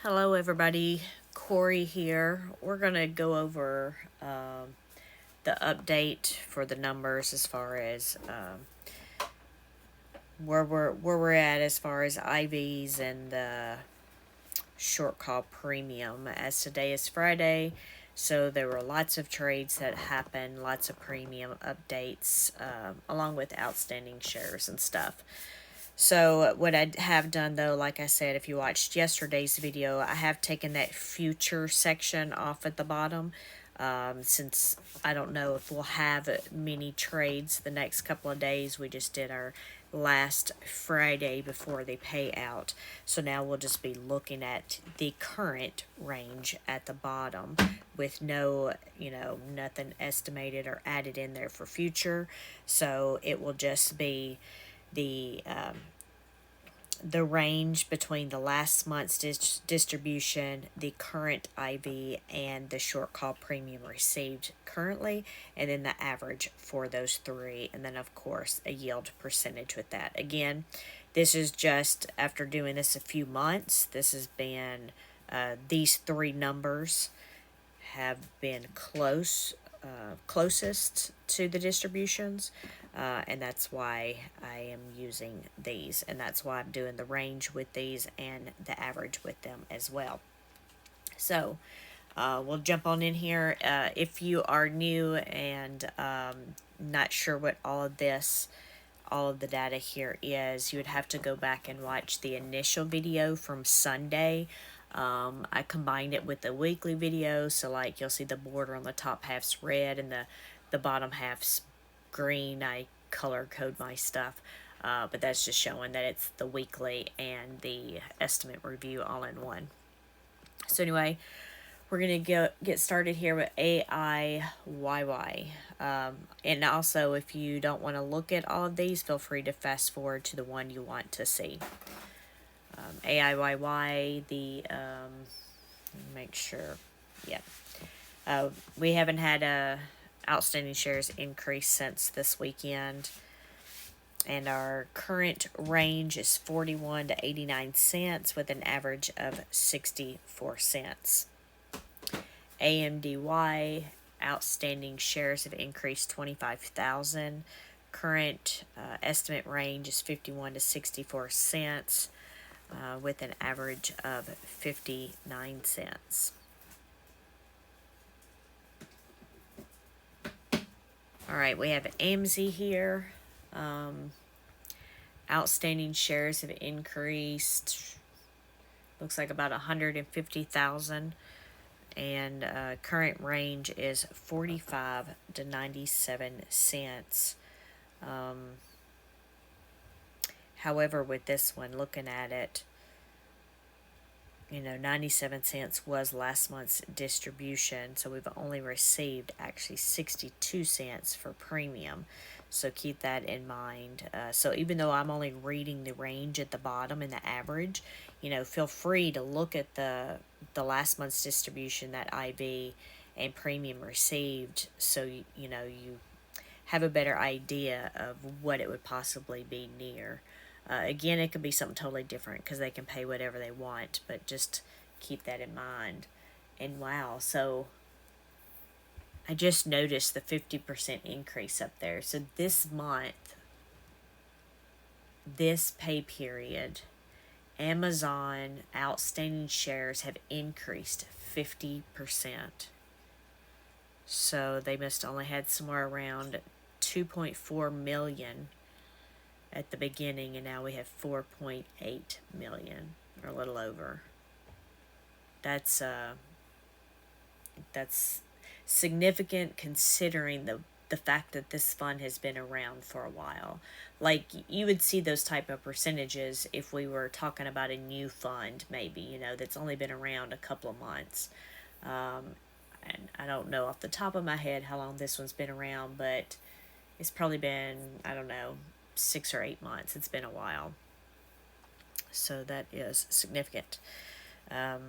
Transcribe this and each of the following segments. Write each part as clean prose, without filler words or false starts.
Hello everybody, Corey here. We're going to go over the update for the numbers as far as where we're at as far as IVs and the short call premium. As today is Friday, so there were lots of trades that happened, lots of premium updates, along with outstanding shares and stuff. So what I have done though, like I said, if you watched yesterday's video, I have taken that future section off at the bottom, since I don't know if we'll have many trades the next couple of days. We just did our last Friday before the payout. So now we'll just be looking at the current range at the bottom with no, nothing estimated or added in there for future. So it will just be the range between the last month's distribution, the current IV, and the short call premium received currently, and then the average for those three, and then of course a yield percentage with that. Again, this is just after doing this a few months. This has been these three numbers have been closest to the distributions, and that's why I am using these, and that's why I'm doing the range with these and the average with them as well. So we'll jump on in here. If you are new and not sure what all of the data here is, you would have to go back and watch the initial video from Sunday. I combined it with the weekly video, so like you'll see the border on the top half's red and the bottom half's green. I color code my stuff, but that's just showing that it's the weekly and the estimate review all in one. So anyway, we're going to get started here with AIYY. And also, if you don't want to look at all of these, feel free to fast forward to the one you want to see. AIYY, make sure, yeah. We haven't had outstanding shares increase since this weekend. And our current range is 41 to 89 cents with an average of 64 cents. AMDY, outstanding shares have increased 25,000. Current estimate range is 51 to 64 cents with an average of 59 cents. All right, we have AMSY here. Outstanding shares have increased, looks like about 150,000, and current range is 45 to 97 cents. However, with this one, looking at it, 97 cents was last month's distribution, so we've only received actually 62 cents for premium. So keep that in mind. So even though I'm only reading the range at the bottom and the average, feel free to look at the last month's distribution, that IV and premium received, so you have a better idea of what it would possibly be near. Again, it could be something totally different because they can pay whatever they want, but just keep that in mind. And wow, so I just noticed the 50% increase up there. So this month, this pay period, Amazon outstanding shares have increased 50%. So they must only had somewhere around 2.4 million at the beginning, and now we have 4.8 million, or a little over. That's significant considering the fact that this fund has been around for a while. Like, you would see those type of percentages if we were talking about a new fund, maybe, that's only been around a couple of months. And I don't know off the top of my head how long this one's been around, but it's probably been, 6 or 8 months. It's been a while. So that is significant. But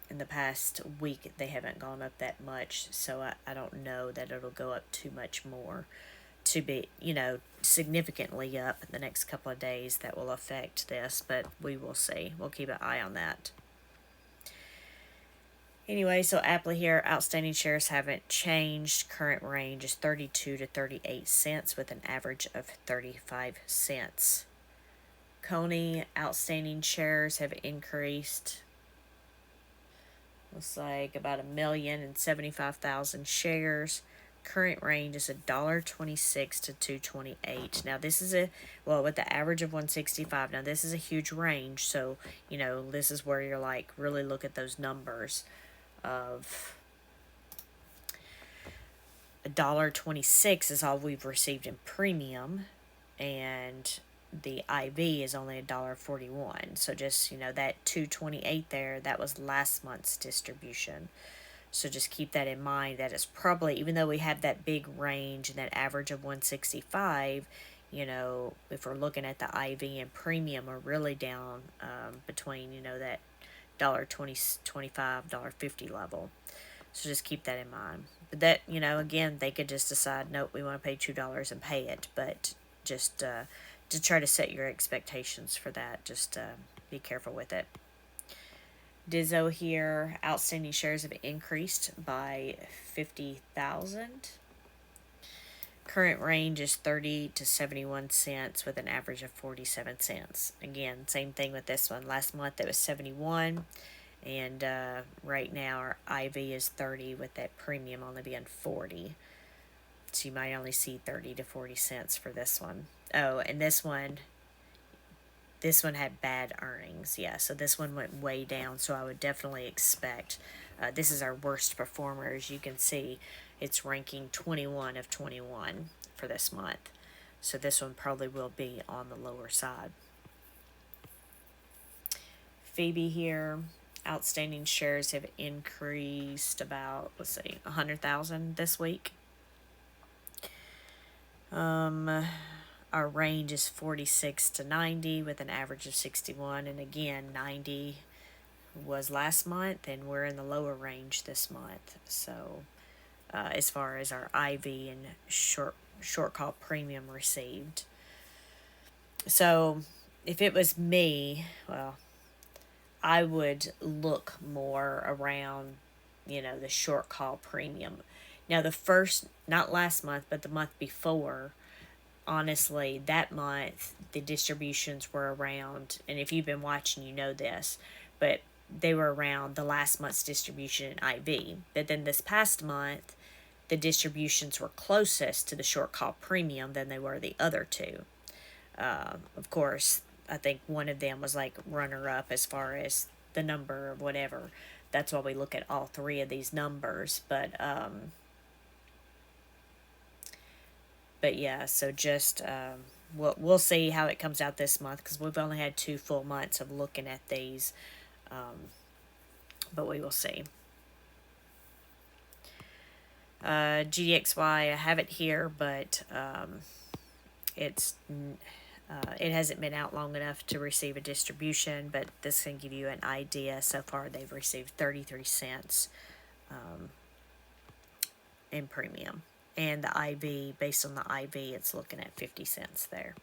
in the past week, they haven't gone up that much, so I don't know that it'll go up too much more to be, significantly up the next couple of days that will affect this, but we will see. We'll keep an eye on that. Anyway, so APLY here, outstanding shares haven't changed. Current range is 32 to 38 cents with an average of 35 cents. CONY outstanding shares have increased. Looks like about 1,075,000 shares. Current range is $1.26 to $2.28. Now this is with the average of 165. Now this is a huge range, so this is where you're like really look at those numbers of $1.26 is all we've received in premium, and the IV is only $1.41. So just that 228 there, that was last month's distribution. So just keep that in mind. That is probably, even though we have that big range and that average of 165, if we're looking at the IV and premium are really down between that $1.20, $25, $1.50 level. So just keep that in mind. But that, again, they could just decide, nope, we want to pay $2 and pay it. But just to try to set your expectations for that, just be careful with it. DIZO here, outstanding shares have increased by 50,000. Current range is 30 to 71 cents with an average of 47 cents. Again, same thing with this one. Last month it was 71, and right now our IV is 30 with that premium only being 40. So you might only see 30 to 40 cents for this one. Oh, and this one had bad earnings. Yeah, so this one went way down, so I would definitely expect, this is our worst performer. As you can see, it's ranking 21 of 21 for this month. So this one probably will be on the lower side. PHEB here, outstanding shares have increased about, 100,000 this week. Our range is 46 to 90 with an average of 61, and again 90 was last month, and we're in the lower range this month. So as far as our IV and short call premium received. So if it was me, I would look more around the short call premium. Now the first, not last month, but the month before, honestly, that month the distributions were around, and if you've been watching you know this, but they were around the last month's distribution in IV. But then this past month the distributions were closest to the short call premium than they were the other two. Of course, I think one of them was like runner up as far as the number or whatever. That's why we look at all three of these numbers. But yeah, so just we'll see how it comes out this month, because we've only had 2 full months of looking at these, but we will see. GDXY, I have it here, but it hasn't been out long enough to receive a distribution, but this can give you an idea. So far they've received 33 cents in premium, and the IV, based on the IV, it's looking at 50 cents there.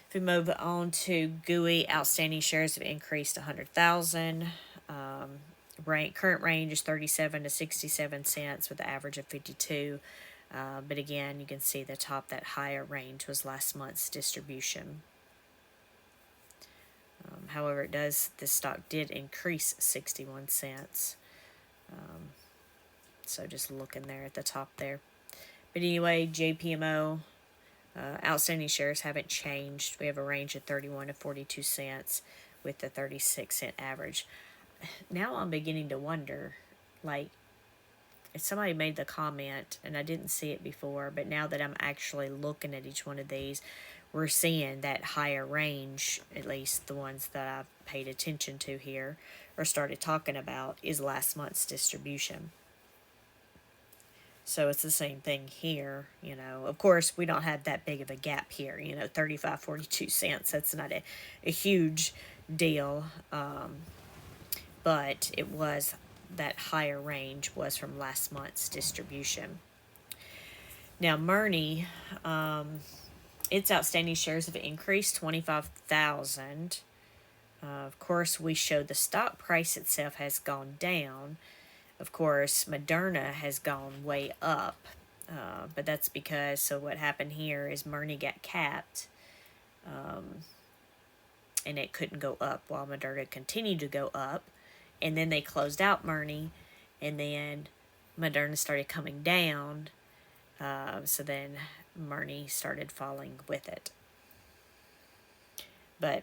If we move on to GUEY, outstanding shares have increased 100,000. Current range is 37 to 67 cents with an average of 52. But again, you can see the top, that higher range was last month's distribution. However, this stock did increase 61 cents. So just looking there at the top there. But anyway, JPMO, outstanding shares haven't changed. We have a range of 31 to 42 cents with the 36-cent average. Now I'm beginning to wonder, like, if somebody made the comment, and I didn't see it before, but now that I'm actually looking at each one of these, we're seeing that higher range, at least the ones that I've paid attention to here, or started talking about, is last month's distribution. So it's the same thing here, Of course, we don't have that big of a gap here, 35, 42 cents. That's not a huge deal. But it was, that higher range was from last month's distribution. Now, Murney, its outstanding shares have increased 25,000. Of course, we showed the stock price itself has gone down. Of course, Moderna has gone way up. But that's because, so what happened here is Murney got capped, and it couldn't go up while Moderna continued to go up. And then they closed out Murney, and then Moderna started coming down. So then Murney started falling with it. But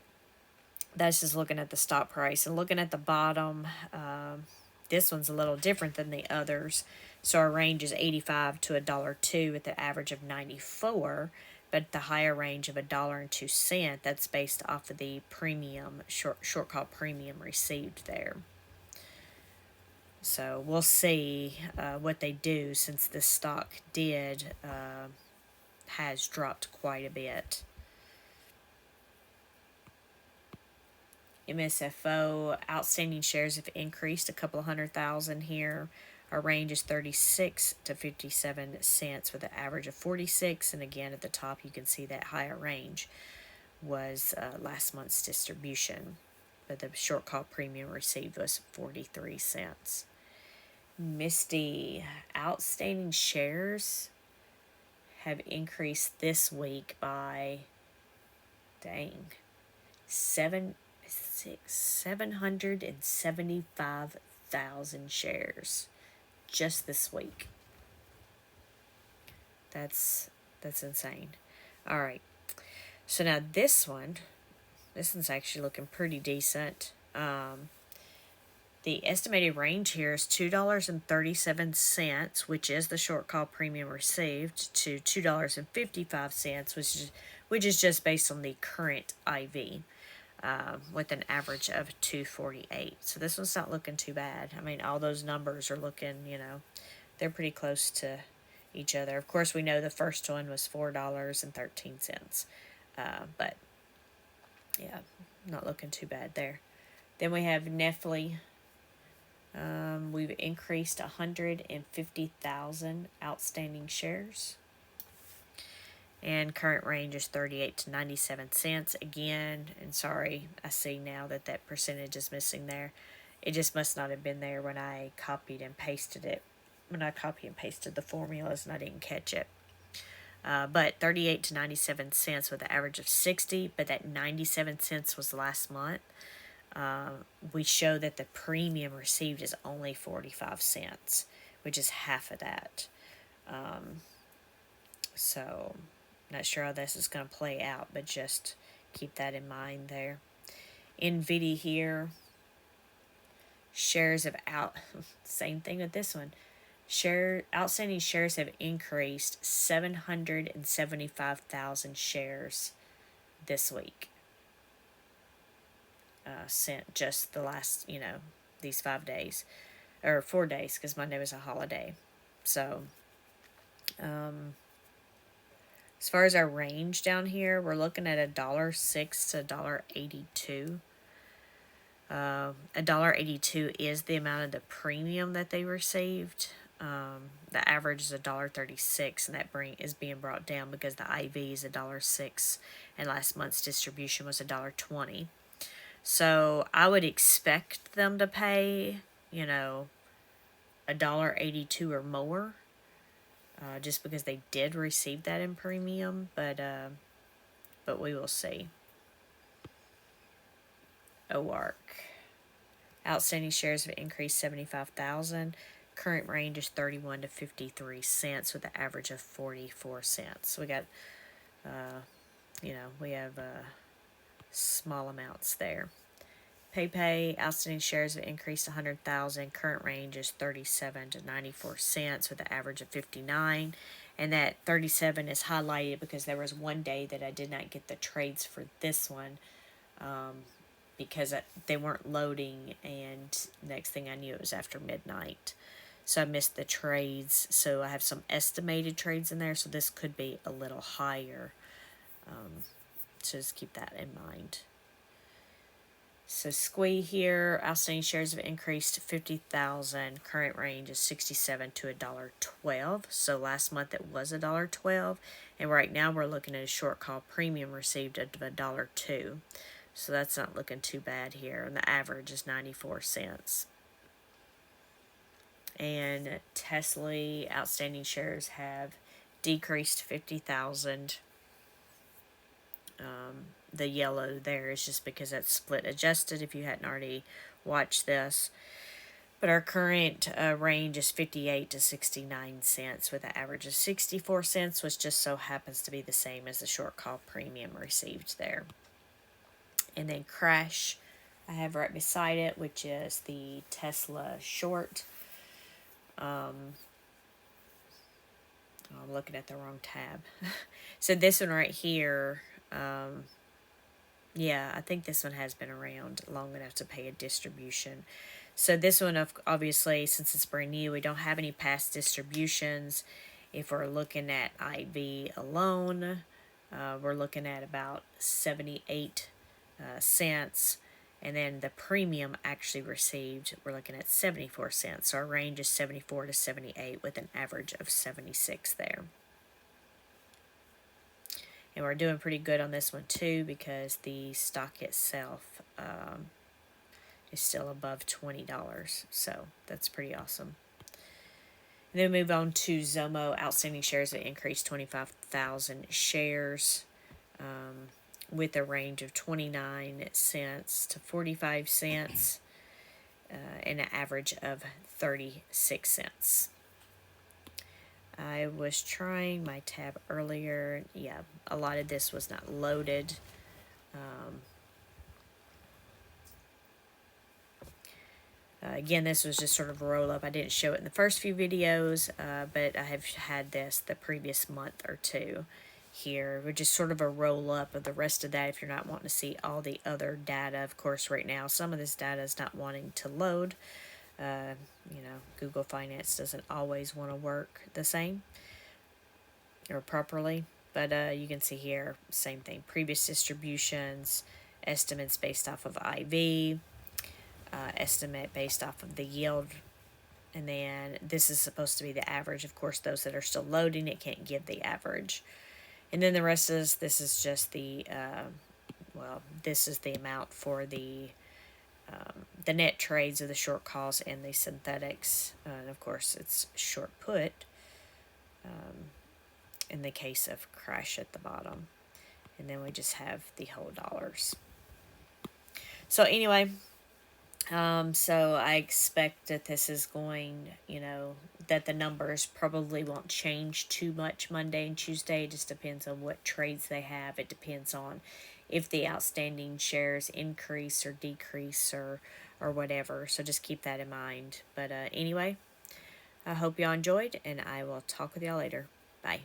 that's just looking at the stock price. And looking at the bottom, this one's a little different than the others. So our range is 85 to $1.02 at the average of 94, but the higher range of $1.02, that's based off of the premium, short call premium received there. So we'll see what they do, since this stock has dropped quite a bit. MSFO outstanding shares have increased a couple of 100,000 here. Our range is 36 to 57 cents with an average of 46. And again, at the top, you can see that higher range was last month's distribution. But the short call premium received was 43 cents. Misty outstanding shares have increased this week by, 775,000 shares just this week. That's insane. All right. So now this one's actually looking pretty decent. The estimated range here is $2.37, which is the short call premium received, to $2.55, which is just based on the current IV, with an average of 248. So this one's not looking too bad. I mean, all those numbers are looking, they're pretty close to each other. Of course, we know the first one was $4.13. But yeah, not looking too bad there. Then we have NFLY. We've increased 150,000 outstanding shares. And current range is 38 to 97 cents. Again, and sorry, I see now that percentage is missing there. It just must not have been there when I copied and pasted it. When I copy and pasted the formulas and I didn't catch it. But 38 to 97 cents with an average of 60, but that 97 cents was last month. We show that the premium received is only 45 cents, which is half of that. So, not sure how this is going to play out, but just keep that in mind there. NVIDIA here, shares of same thing with this one. Outstanding shares have increased 775,000 shares this week. Sent just the last, these 5 days, or 4 days, because Monday was a holiday. So, as far as our range down here, we're looking at $1.06 to $1.82. $1.82 is the amount of the premium that they received. The average is $1.36, and that is being brought down because the IV is $1.06, and last month's distribution was $1.20. So I would expect them to pay, $1.82 or more, just because they did receive that in premium, but we will see. OARC. Outstanding shares have increased 75,000. Current range is 31 to 53 cents with an average of 44 cents. So we got, we have small amounts there. PayPay, outstanding shares have increased 100,000. Current range is 37 to 94 cents with an average of 59. And that 37 is highlighted because there was one day that I did not get the trades for this one, because they weren't loading, and next thing I knew it was after midnight. So I missed the trades. So I have some estimated trades in there, so this could be a little higher. So just keep that in mind. So SQUEE here, outstanding shares have increased to 50,000. Current range is 67 to $1.12. So last month it was $1.12, and right now we're looking at a short call premium received of $1.02. So that's not looking too bad here, and the average is 94 cents. And Tesla outstanding shares have decreased 50,000. The yellow there is just because that's split adjusted if you hadn't already watched this. But our current range is 58 to 69 cents with an average of 64 cents, which just so happens to be the same as the short call premium received there. And then Crash, I have right beside it, which is the Tesla short. I'm looking at the wrong tab. So this one right here, yeah, I think this one has been around long enough to pay a distribution. So this one, obviously, since it's brand new, we don't have any past distributions. If we're looking at IV alone, we're looking at about 78 cents. And then the premium actually received, we're looking at 74 cents. So our range is 74 to 78 with an average of 76 there. And we're doing pretty good on this one too because the stock itself is still above $20. So that's pretty awesome. And then we move on to Zomo. Outstanding shares that increased 25,000 shares with a range of 29 cents to 45 cents and an average of 36 cents. I was trying my tab earlier. Yeah, a lot of this was not loaded. Again, this was just sort of a roll-up. I didn't show it in the first few videos, but I have had this the previous month or two here. We're just sort of a roll-up of the rest of that if you're not wanting to see all the other data. Of course, right now, some of this data is not wanting to load. Google Finance doesn't always want to work the same or properly. But you can see here, same thing. Previous distributions, estimates based off of IV, estimate based off of the yield, and then this is supposed to be the average. Of course, those that are still loading, it can't give the average. And then the rest is, this is just the, this is the amount for the net trades of the short calls and the synthetics. And of course, it's short put in the case of Crash at the bottom. And then we just have the whole dollars. So anyway, so I expect that this is going, that the numbers probably won't change too much Monday and Tuesday. It just depends on what trades they have. It depends on if the outstanding shares increase or decrease or whatever. So just keep that in mind. But anyway, I hope y'all enjoyed, and I will talk with y'all later. Bye.